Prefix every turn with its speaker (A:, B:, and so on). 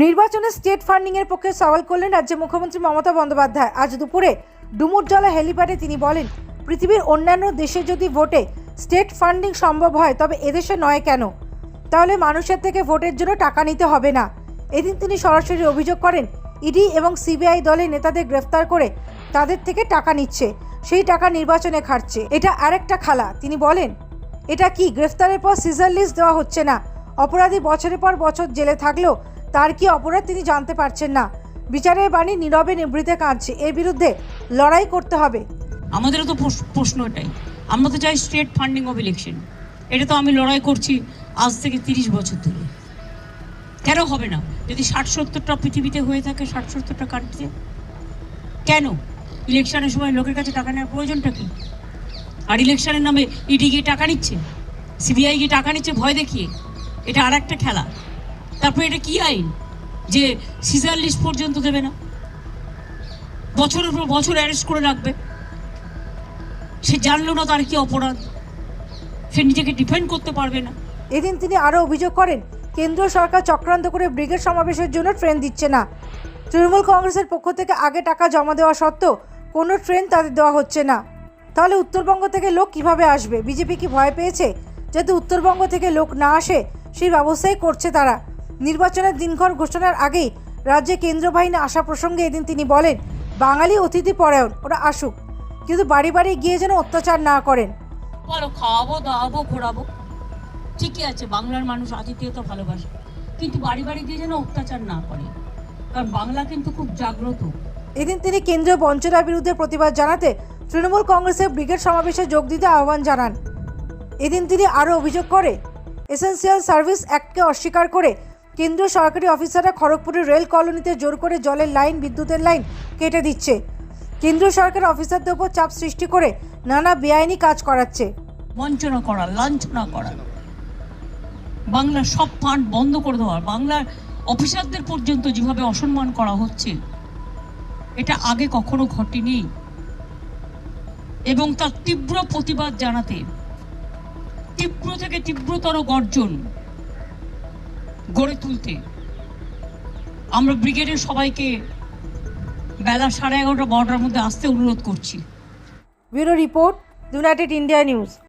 A: নির্বাচনে state funding এর পক্ষে সওয়াল করলেন রাজ্যের মুখ্যমন্ত্রী মমতা বন্দ্যোপাধ্যায়। আজ দুপুরে ডুমুরজলা হেলিপ্যাডে তিনি বলেন, পৃথিবীর অন্যান্য দেশে যদি ভোটে স্টেট ফান্ডিং সম্ভব হয়, তবে এদেশে নয় কেন? তাহলে মানুষের থেকে ভোটের জন্য টাকা নিতে হবে না। এদিন তিনি সরাসরি অভিযোগ করেন, ইডি এবং সিবিআই দলের নেতাদের গ্রেফতার করে তাদের থেকে টাকা নিচ্ছে, সেই টাকা নির্বাচনে খাটছে। এটা আরেকটা খালা। তিনি বলেন, এটা কি গ্রেফতারের পর সিজার লিস্ট দেওয়া হচ্ছে না? অপরাধী বছরের পর বছর জেলে থাকলেও তার কি অপরাধ তিনি জানতে পারছেন না। বিচারের বাণী নীরবে নিভৃতে কাঁদছে। এর বিরুদ্ধে লড়াই করতে হবে।
B: আমাদেরও তো প্রশ্ন এটাই, আমরা তো চাই স্টেট ফান্ডিং অফ ইলেকশন। এটা তো আমি লড়াই করছি আজ থেকে 30 বছর ধরে। কেন হবে না? যদি 60-70টা পৃথিবীতে হয়ে থাকে, 60-70টা কান্ট্রিতে, কেন ইলেকশনের সময় লোকের কাছে টাকা নেওয়ার প্রয়োজনটা কি? আর ইলেকশনের নামে ইডি গিয়ে টাকা নিচ্ছে, সিবিআই গিয়ে টাকা নিচ্ছে ভয় দেখিয়ে। এটা আর একটা খেলা। তারপরে এটা কি আইন যে সিজার লিস্ট পর্যন্ত দেবে না? বছরের পর বছর অ্যারেস্ট করে রাখবে। সে জানলো না তার কি অপরাধ, সে নিজেকে ডিফেন্ড করতে পারবে না।
A: এদিন তিনি আরও অভিযোগ করেন, কেন্দ্র সরকার চক্রান্ত করে ব্রিগেড সমাবেশের জন্য ট্রেন দিচ্ছে না। তৃণমূল কংগ্রেসের পক্ষ থেকে আগে টাকা জমা দেওয়া সত্ত্বেও কোনো ট্রেন তাদের দেওয়া হচ্ছে না। তাহলে উত্তরবঙ্গ থেকে লোক কিভাবে আসবে? বিজেপি কি ভয় পেয়েছে যাতে উত্তরবঙ্গ থেকে লোক না আসে? সেই ব্যবস্থাই করছে তারা। নির্বাচনের দিনক্ষণ ঘোষণার আগেই রাজ্যে কেন্দ্র বাহিনী আসা প্রসঙ্গে এদিন তিনি বলেন, বাঙালি অতিথি পরায়ণ, ওরা আসুক, কিন্তু বাড়ি বাড়ি গিয়ে যেন অত্যাচার না করেন।
B: বলো, খাওয়াবো, দাওয়াবো, ঘোরাবো, ঠিকই আছে, বাংলার মানুষ আতিথেয়তা ভালোবাসে, কিন্তু বাড়ি বাড়ি গিয়ে যেন অত্যাচার না করে, কারণ বাংলা কিন্তু খুব জাগ্রত।
A: এদিন তিনি কেন্দ্রীয় বঞ্চনার বিরুদ্ধে প্রতিবাদ জানাতে তৃণমূল কংগ্রেসের ব্রিগেড সমাবেশে যোগ দিতে আহ্বান জানান। এদিন তিনি আরও অভিযোগ করে, এসেন্সিয়াল সার্ভিস অ্যাক্টকে অস্বীকার করে কেন্দ্রীয় সরকারি অফিসাররা খড়গপুরের রেল কলোনিতে জোর করে জলের লাইন, বিদ্যুতের লাইন কেটে দিচ্ছে। কেন্দ্রীয় সরকারের অফিসারদের উপর চাপ সৃষ্টি করে নানা বেআইনি কাজ করাচ্ছে।
B: বঞ্চনা করা, লাঞ্ছনা করা, বাংলার সব ফান্ড বন্ধ করে দেওয়া, বাংলার অফিসারদের পর্যন্ত যেভাবে অসম্মান করা হচ্ছে, এটা আগে কখনো ঘটেনি। এবং তার তীব্র প্রতিবাদ জানাতে, তীব্র থেকে তীব্রতর গর্জন গড়ে তুলতে আমরা ব্রিগেডের সবাইকে বেলা 11:30-12টার মধ্যে আসতে অনুরোধ করছি।
A: Bureau report, United India news.